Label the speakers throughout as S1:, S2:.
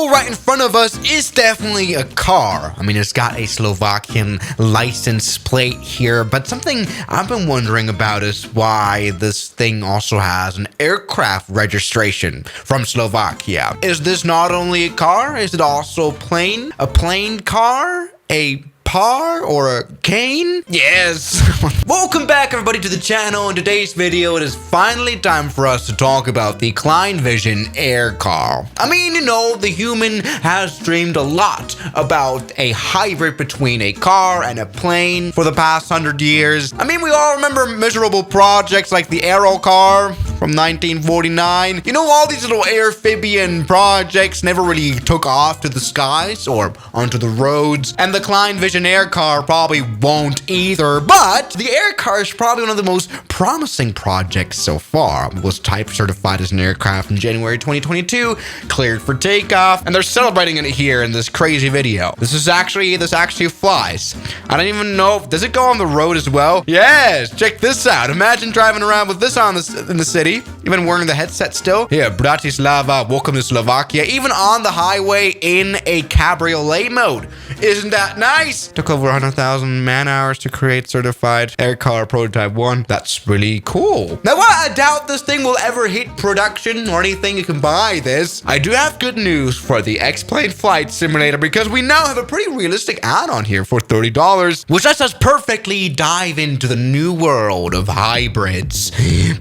S1: vehicle right in front of us is definitely a car. I mean, it's got a Slovakian license plate here, but something I've been wondering about is why this thing also has an aircraft registration from Slovakia. Is this not only a car? Is it also a plane? A plane car? A par or a cane? Yes. Welcome back everybody to the channel. In today's video, it is finally time for us to talk about the ClineVision AirCAR. I mean, you know, the human has dreamed a lot about a hybrid between a car and a plane for the past 100 years. I mean, we all remember miserable projects like the AirCAR from 1949. You know, all these little amphibian projects never really took off to the skies or onto the roads, and the ClineVision AirCAR probably won't either, but the AirCAR is probably one of the most promising projects so far. It was type certified as an aircraft in January 2022, cleared for takeoff, and they're celebrating it here in this crazy video. This actually flies. I don't even know, does it go on the road as well? Yes, check this out. Imagine driving around with this on in the city, even wearing the headset still. Here, Bratislava, welcome to Slovakia, even on the highway in a cabriolet mode. Isn't that nice? Took over 100,000 man hours to create certified AirCAR prototype 1. That's really cool. Now, while I doubt this thing will ever hit production or anything, you can buy this, I do have good news for the XPlane flight simulator, because we now have a pretty realistic add-on here for $30, which lets us perfectly dive into the new world of hybrids,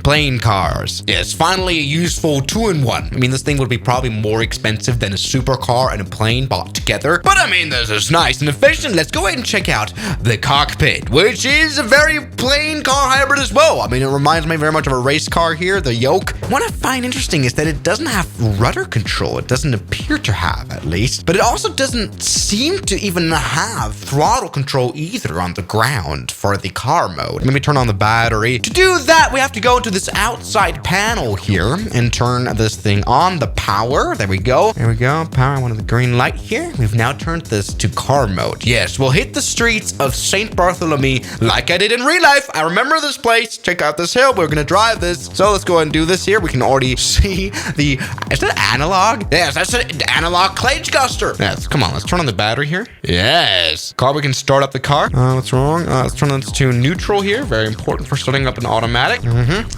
S1: plane cars. Yes, finally a useful two-in-one. I mean, this thing would be probably more expensive than a supercar and a plane bought together, but I mean, this is nice and efficient. Let's go ahead and check out the cockpit, which is a very plain car hybrid as well. I mean, it reminds me very much of a race car here, the yoke. What I find interesting is that it doesn't have rudder control. It doesn't appear to have, at least, but it also doesn't seem to even have throttle control either on the ground for the car mode. Let me turn on the battery. To do that, we have to go into this outside panel here and turn this thing on, the power. There we go. There we go. Power, one of the green light here. We've now turned this to car mode. Yes, we'll hit the streets of St. Bartholomew like I did in real life. I remember this place. Check out this hill. We're gonna drive this. So let's go ahead and do this here. We can already see the, is that analog? Yes, that's an analog Clage Guster. Yes, come on, let's turn on the battery here. Yes. Car, we can start up the car. What's wrong? Let's turn this to neutral here. Very important for starting up an automatic.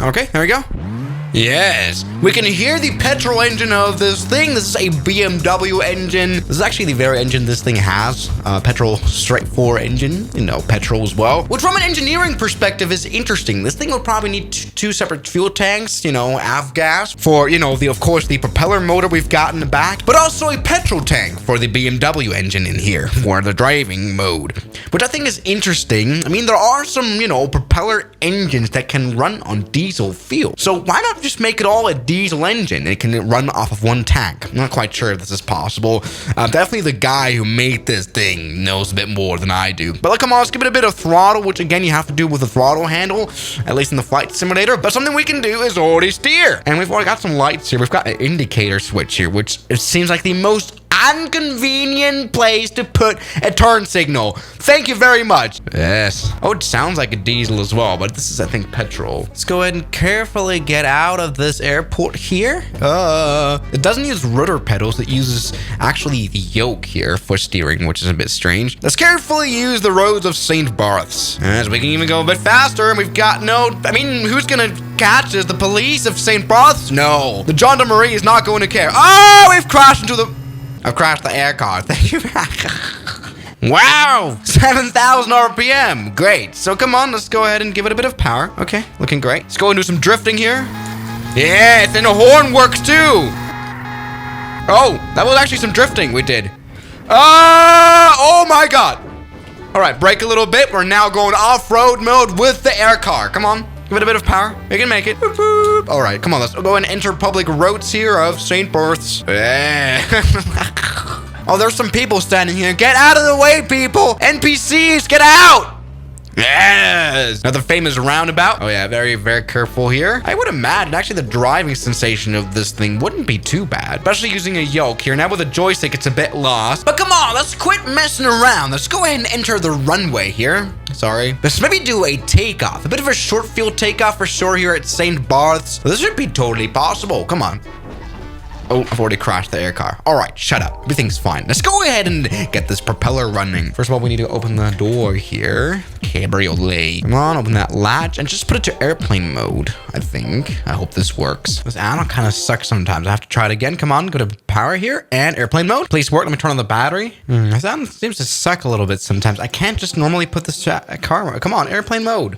S1: Okay, there we go. Yes, we can hear the petrol engine of this thing. This is a BMW engine. This is actually the very engine this thing has. Petrol straight 4 engine, you know, petrol as well. Which from an engineering perspective is interesting. This thing will probably need two separate fuel tanks, you know, avgas for, you know, of course, the propeller motor we've got in the back, but also a petrol tank for the BMW engine in here for the driving mode, which I think is interesting. I mean, there are some, you know, propeller engines that can run on diesel fuel. So why not just make it all a diesel engine? It can run off of one tank. I'm not quite sure if this is possible. Definitely the guy who made this thing knows a bit more than I do. But come on, let's give it a bit of throttle, which again, you have to do with the throttle handle, at least in the flight simulator. But something we can do is already steer. And we've already got some lights here. We've got an indicator switch here, which it seems like the most inconvenient place to put a turn signal. Thank you very much. Yes. Oh, it sounds like a diesel as well, but this is, I think, petrol. Let's go ahead and carefully get out of this airport here. It doesn't use rudder pedals. It uses actually the yoke here for steering, which is a bit strange. Let's carefully use the roads of St. Barth's. As we can even go a bit faster, and we've got who's gonna catch us? The police of St. Barth's? No. The gendarmerie is not going to care. Oh, we've crashed into the... I've crashed the AirCAR. Thank you. Wow, 7,000 RPM. Great. So come on, let's go ahead and give it a bit of power. Okay, looking great. Let's go and do some drifting here. Yes, and the horn works too. Oh, that was actually some drifting we did. Oh my God. All right, brake a little bit. We're now going off-road mode with the AirCAR. Come on. Give it a bit of power. We can make it. Boop, boop. All right, come on. Let's go and enter public roads here of St. Barth's. Yeah. Oh, there's some people standing here. Get out of the way, people. NPCs, get out. Yes! Another famous roundabout. Oh yeah, very, very careful here. I would imagine actually the driving sensation of this thing wouldn't be too bad, especially using a yoke here. Now with a joystick, it's a bit lost. But come on, let's quit messing around. Let's go ahead and enter the runway here. Sorry. Let's maybe do a takeoff. A bit of a short field takeoff for sure here at St. Barth's. This should be totally possible. Come on. Oh, I've already crashed the AirCAR. All right, shut up. Everything's fine. Let's go ahead and get this propeller running. First of all, we need to open the door here. Cabriolet. Come on, open that latch and just put it to airplane mode, I think. I hope this works. This add-on kind of sucks sometimes. I have to try it again. Come on, go to power here and airplane mode. Please work. Let me turn on the battery. This add-on seems to suck a little bit sometimes. I can't just normally put this car. Come on, airplane mode.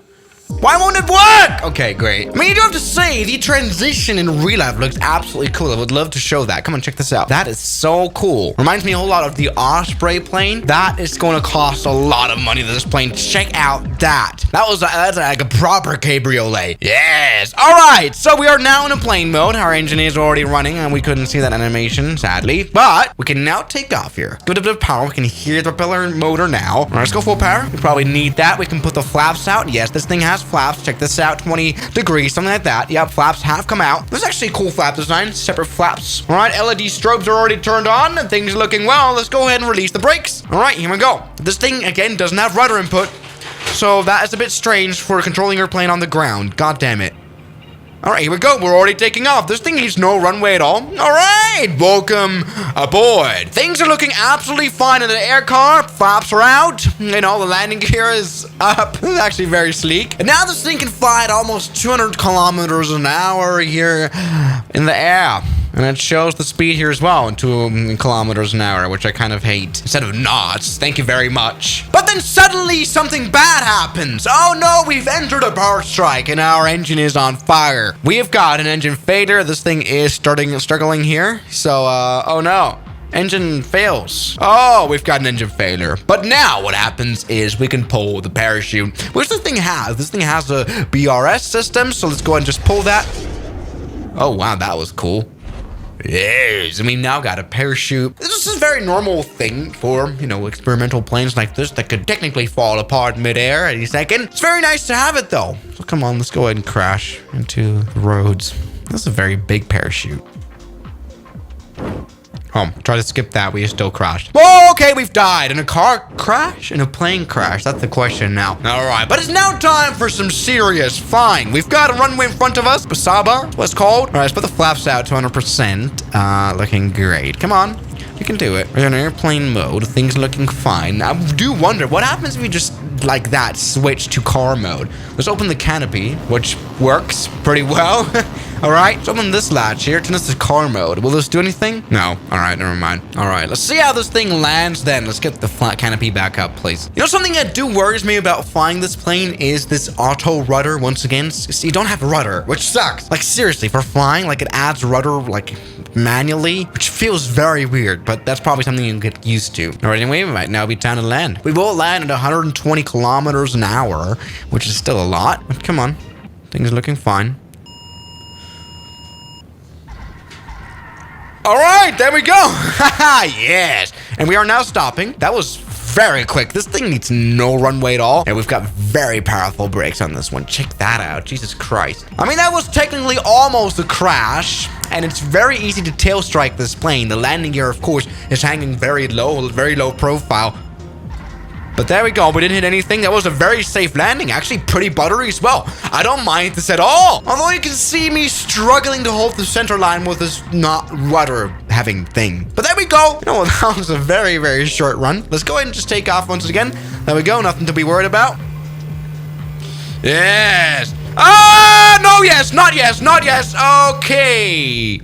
S1: Why won't it work? Okay, great. I mean, you do have to say, the transition in real life looks absolutely cool. I would love to show that. Come on, check this out. That is so cool. Reminds me a whole lot of the Osprey plane. That is going to cost a lot of money, this plane. Check out that. That's like a proper cabriolet. Yes. All right. So we are now in a plane mode. Our engine is already running, and we couldn't see that animation, sadly. But we can now take off here. Give it a bit of power. We can hear the propeller motor now. All right, let's go full power. We probably need that. We can put the flaps out. Yes, this thing has flaps. Check this out, 20 degrees, something like that. Yep, flaps have come out. This is actually a cool flap design, separate flaps. All right, LED strobes are already turned on and things are looking well. Let's go ahead and release the brakes. All right, here we go. This thing, again, doesn't have rudder input, so that is a bit strange for controlling your plane on the ground. God damn it. All right, here we go. We're already taking off. This thing needs no runway at all. All right, welcome aboard. Things are looking absolutely fine in the AirCAR. Flaps are out. You know, the landing gear is up. It's actually very sleek. And now this thing can fly at almost 200 kilometers an hour here in the air. And it shows the speed here as well in 2 kilometers an hour, which I kind of hate. Instead of knots, thank you very much. But then suddenly something bad happens. Oh no, we've entered a power strike and our engine is on fire. We have got an engine failure. This thing is struggling here. So, oh no. Engine fails. Oh, we've got an engine failure. But now what happens is we can pull the parachute, which this thing has. This thing has a BRS system. So let's go ahead and just pull that. Oh, wow, that was cool. Yes, I mean, now got a parachute. This is a very normal thing for, you know, experimental planes like this that could technically fall apart midair any second. It's very nice to have it, though. So come on, let's go ahead and crash into the roads. This is a very big parachute. Oh, try to skip that. We still crashed. Oh, okay, we've died. In a car crash? In a plane crash? That's the question now. All right, but it's now time for some serious flying. We've got a runway in front of us. Basaba, what's called. All right, let's put the flaps out to 100%. Looking great. Come on. You can do it. We're in airplane mode. Things looking fine. I do wonder what happens if we just like that switch to car mode. Let's open the canopy, which works pretty well. All right, let's open this latch here. Turn this to car mode. Will this do anything? No. All right, never mind. All right, let's see how this thing lands then. Let's get the flat canopy back up, please. You know, something that worries me about flying this plane is this auto rudder. Once again, so you don't have a rudder, which sucks. Like seriously, for flying, like it adds rudder like manually, which feels very weird, but that's probably something you can get used to. All right, anyway, we might now be time to land. We will land at 120 kilometers an hour, which is still a lot, but come on. Things are looking fine. All right, there we go. Yes. And we are now stopping. That was very quick. This thing needs no runway at all. And we've got very powerful brakes on this one. Check that out. Jesus Christ. I mean, that was technically almost a crash. And it's very easy to tail strike this plane. The landing gear, of course, is hanging very low profile. But there we go. We didn't hit anything. That was a very safe landing. Actually, pretty buttery as well. I don't mind this at all. Although you can see me struggling to hold the center line with this not rudder having thing. But there we go. You know what? That was a very, very short run. Let's go ahead and just take off once again. There we go. Nothing to be worried about. Yes. Ah, no, yes. Not yes. Not yes. Okay.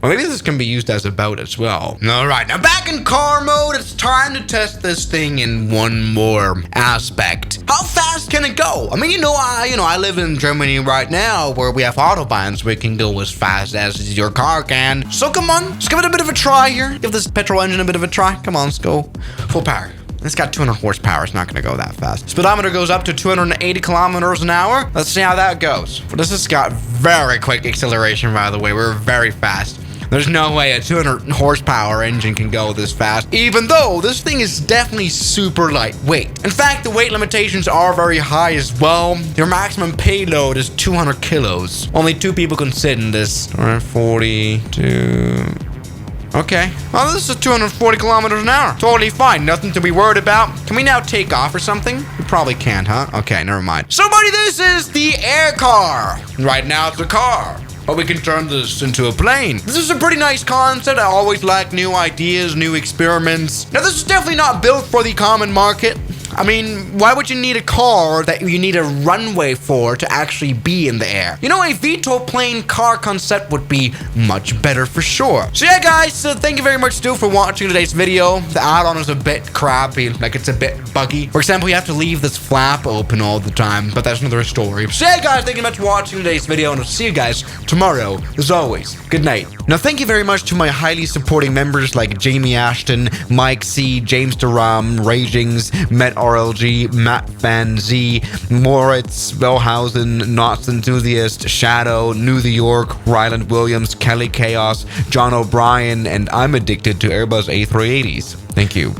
S1: Well, maybe this can be used as a boat as well. All right, now back in car mode, it's time to test this thing in one more aspect. How fast can it go? I mean, I live in Germany right now where we have autobahns where it can go as fast as your car can. So come on, let's give it a bit of a try here. Give this petrol engine a bit of a try. Come on, let's go full power. It's got 200 horsepower. It's not going to go that fast. Speedometer goes up to 280 kilometers an hour. Let's see how that goes. But this has got very quick acceleration, by the way. We're very fast. There's no way a 200 horsepower engine can go this fast, even though this thing is definitely super lightweight. In fact, the weight limitations are very high as well. Your maximum payload is 200 kilos. Only 2 people can sit in this. 42. Okay. Well, this is 240 kilometers an hour. Totally fine. Nothing to be worried about. Can we now take off or something? We probably can't, huh? Okay, never mind. So, buddy, this is the AirCAR. Right now, it's a car. But we can turn this into a plane. This is a pretty nice concept. I always like new ideas, new experiments. Now, this is definitely not built for the common market. I mean, why would you need a car that you need a runway for to actually be in the air? You know, a VTOL plane car concept would be much better for sure. So yeah, guys, thank you very much still for watching today's video. The add-on is a bit crappy, like it's a bit buggy. For example, you have to leave this flap open all the time, but that's another story. So yeah, guys, thank you much for watching today's video, and I'll see you guys tomorrow. As always, good night. Now, thank you very much to my highly supporting members like Jamie Ashton, Mike C, James Duram, Ragings, Met RLG, Matt Fan Z, Moritz, Bellhausen, Knots Enthusiast, Shadow, New York, Ryland Williams, Kelly Chaos, John O'Brien, and I'm addicted to Airbus A380s. Thank you.